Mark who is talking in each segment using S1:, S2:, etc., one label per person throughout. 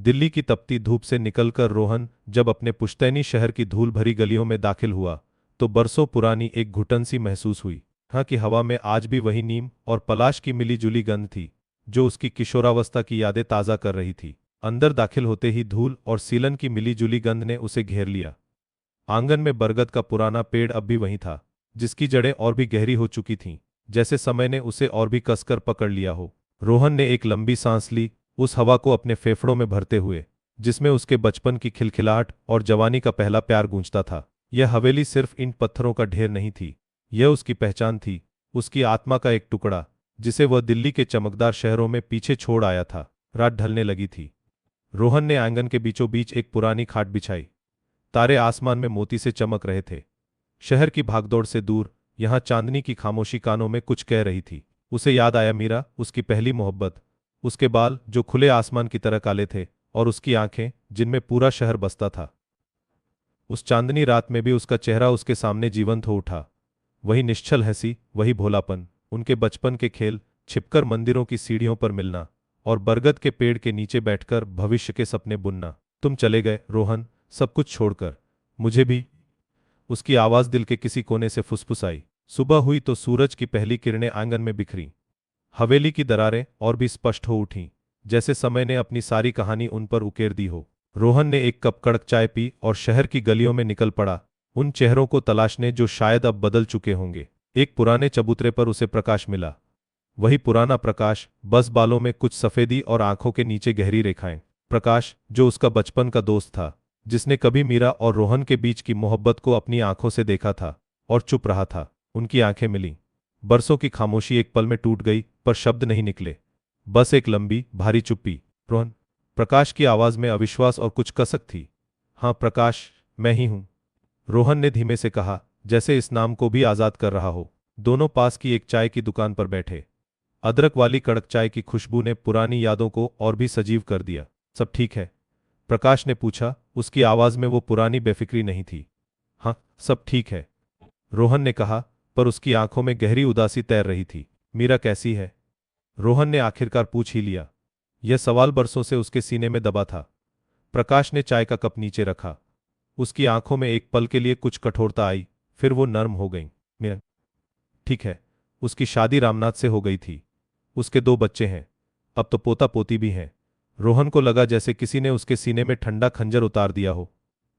S1: दिल्ली की तपती धूप से निकलकर रोहन जब अपने पुश्तैनी शहर की धूल भरी गलियों में दाखिल हुआ तो बरसों पुरानी एक घुटन सी महसूस हुई। हाँ कि हवा में आज भी वही नीम और पलाश की मिली जुली गंध थी जो उसकी किशोरावस्था की यादें ताज़ा कर रही थी। अंदर दाखिल होते ही धूल और सीलन की मिली जुली गंध ने उसे घेर लिया। आंगन में बरगद का पुराना पेड़ अब भी वहीं था, जिसकी जड़ें और भी गहरी हो चुकी थीं, जैसे समय ने उसे और भी कसकर पकड़ लिया हो। रोहन ने एक लंबी सांस ली, उस हवा को अपने फेफड़ों में भरते हुए जिसमें उसके बचपन की खिलखिलाहट और जवानी का पहला प्यार गूंजता था। यह हवेली सिर्फ इन पत्थरों का ढेर नहीं थी, यह उसकी पहचान थी, उसकी आत्मा का एक टुकड़ा जिसे वह दिल्ली के चमकदार शहरों में पीछे छोड़ आया था। रात ढलने लगी थी। रोहन ने आंगन के बीचों बीच एक पुरानी खाट बिछाई। तारे आसमान में मोती से चमक रहे थे। शहर की भागदौड़ से दूर यहां चांदनी की खामोशी कानों में कुछ कह रही थी। उसे याद आया मीरा, उसकी पहली मोहब्बत, उसके बाल जो खुले आसमान की तरह काले थे और उसकी आंखें जिनमें पूरा शहर बसता था। उस चांदनी रात में भी उसका चेहरा उसके सामने जीवंत हो उठा। वही निश्चल हंसी, वही भोलापन, उनके बचपन के खेल, छिपकर मंदिरों की सीढ़ियों पर मिलना और बरगद के पेड़ के नीचे बैठकर भविष्य के सपने बुनना। तुम चले गए रोहन, सब कुछ छोड़कर, मुझे भी। उसकी आवाज दिल के किसी कोने से फुसफुसाई। सुबह हुई तो सूरज की पहली किरणें आंगन में बिखरीं। हवेली की दरारें और भी स्पष्ट हो उठीं, जैसे समय ने अपनी सारी कहानी उन पर उकेर दी हो। रोहन ने एक कप कड़क चाय पी और शहर की गलियों में निकल पड़ा, उन चेहरों को तलाशने जो शायद अब बदल चुके होंगे। एक पुराने चबूतरे पर उसे प्रकाश मिला। वही पुराना प्रकाश, बस बालों में कुछ सफेदी और आंखों के नीचे गहरी रेखाएं। प्रकाश जो उसका बचपन का दोस्त था, जिसने कभी मीरा और रोहन के बीच की मोहब्बत को अपनी आंखों से देखा था और चुप रहा था। उनकी आंखें मिलीं। बरसों की खामोशी एक पल में टूट गई, पर शब्द नहीं निकले, बस एक लंबी भारी चुप्पी। रोहन। प्रकाश की आवाज में अविश्वास और कुछ कसक थी। हाँ प्रकाश, मैं ही हूं, रोहन ने धीमे से कहा, जैसे इस नाम को भी आजाद कर रहा हो। दोनों पास की एक चाय की दुकान पर बैठे। अदरक वाली कड़क चाय की खुशबू ने पुरानी यादों को और भी सजीव कर दिया। सब ठीक है? प्रकाश ने पूछा, उसकी आवाज में वो पुरानी बेफिक्री नहीं थी। हाँ, सब ठीक है, रोहन ने कहा, पर उसकी आंखों में गहरी उदासी तैर रही थी। मीरा कैसी है? रोहन ने आखिरकार पूछ ही लिया। यह सवाल बरसों से उसके सीने में दबा था। प्रकाश ने चाय का कप नीचे रखा। उसकी आंखों में एक पल के लिए कुछ कठोरता आई, फिर वो नर्म हो गई। मीरा ठीक है, उसकी शादी रामनाथ से हो गई थी। उसके 2 बच्चे हैं, अब तो पोता पोती भी हैं। रोहन को लगा जैसे किसी ने उसके सीने में ठंडा खंजर उतार दिया हो।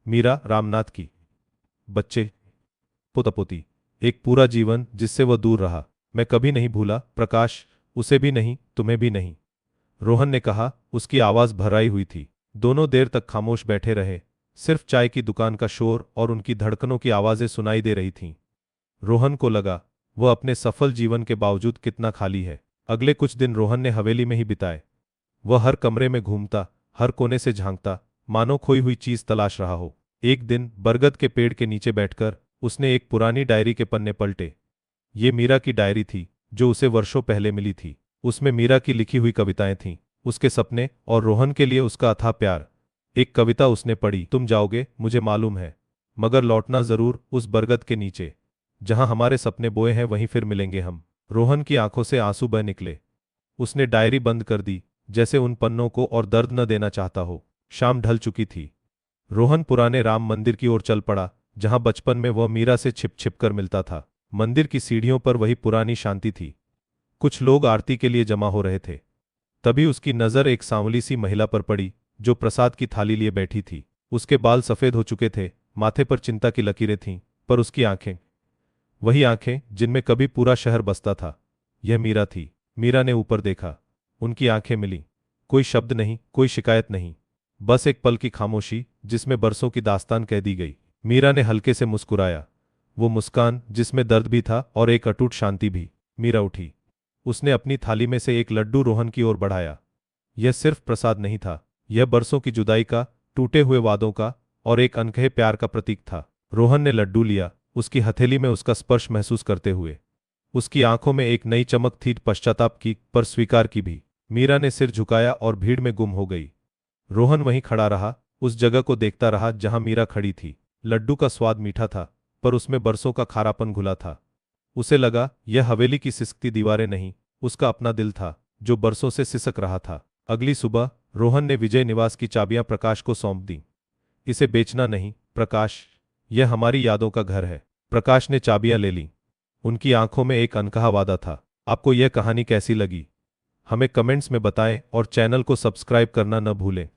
S1: मीरा, रामनाथ की बच्चे, पोता पोती, एक पूरा जीवन जिससे वह दूर रहा। मैं कभी नहीं भूला प्रकाश, उसे भी नहीं, तुम्हें भी नहीं, रोहन ने कहा, उसकी आवाज भर्राई हुई थी। दोनों देर तक खामोश बैठे रहे, सिर्फ चाय की दुकान का शोर और उनकी धड़कनों की आवाजें सुनाई दे रही थीं। रोहन को लगा वह अपने सफल जीवन के बावजूद कितना खाली है। अगले कुछ दिन रोहन ने हवेली में ही बिताए। वह हर कमरे में घूमता, हर कोने से झांकता, मानो खोई हुई चीज तलाश रहा हो। एक दिन बरगद के पेड़ के नीचे बैठकर उसने एक पुरानी डायरी के पन्ने पलटे। ये मीरा की डायरी थी, जो उसे वर्षों पहले मिली थी। उसमें मीरा की लिखी हुई कविताएं थीं, उसके सपने और रोहन के लिए उसका अथाह प्यार। एक कविता उसने पढ़ी, तुम जाओगे मुझे मालूम है, मगर लौटना जरूर उस बरगद के नीचे, जहां हमारे सपने बोए हैं वहीं फिर मिलेंगे हम। रोहन की आंखों से आंसू बह निकले। उसने डायरी बंद कर दी, जैसे उन पन्नों को और दर्द न देना चाहता हो। शाम ढल चुकी थी। रोहन पुराने राम मंदिर की ओर चल पड़ा, जहां बचपन में वह मीरा से छिप छिप कर मिलता था। मंदिर की सीढ़ियों पर वही पुरानी शांति थी। कुछ लोग आरती के लिए जमा हो रहे थे। तभी उसकी नजर एक सांवली सी महिला पर पड़ी, जो प्रसाद की थाली लिए बैठी थी। उसके बाल सफेद हो चुके थे, माथे पर चिंता की लकीरें थीं, पर उसकी आंखें, वही आंखें जिनमें कभी पूरा शहर बसता था। यह मीरा थी। मीरा ने ऊपर देखा। उनकी आंखें मिलीं। कोई शब्द नहीं, कोई शिकायत नहीं, बस एक पल की खामोशी जिसमें बरसों की दास्तान कह दी गई। मीरा ने हल्के से मुस्कुराया, वो मुस्कान जिसमें दर्द भी था और एक अटूट शांति भी। मीरा उठी। उसने अपनी थाली में से एक लड्डू रोहन की ओर बढ़ाया। यह सिर्फ प्रसाद नहीं था, यह बरसों की जुदाई का, टूटे हुए वादों का और एक अनकहे प्यार का प्रतीक था। रोहन ने लड्डू लिया, उसकी हथेली में उसका स्पर्श महसूस करते हुए। उसकी आंखों में एक नई चमक थी, पश्चाताप की, पर स्वीकार की भी। मीरा ने सिर झुकाया और भीड़ में गुम हो गई। रोहन वहीं खड़ा रहा, उस जगह को देखता रहा जहां मीरा खड़ी थी। लड्डू का स्वाद मीठा था, पर उसमें बरसों का खारापन घुला था। उसे लगा यह हवेली की सिसकती दीवारें नहीं, उसका अपना दिल था, जो बरसों से सिसक रहा था। अगली सुबह रोहन ने विजय निवास की चाबियां प्रकाश को सौंप दी। इसे बेचना नहीं प्रकाश, यह हमारी यादों का घर है। प्रकाश ने चाबियां ले ली। उनकी आंखों में एक अनकहा वादा था। आपको यह कहानी कैसी लगी हमें कमेंट्स में बताएं और चैनल को सब्सक्राइब करना न भूलें।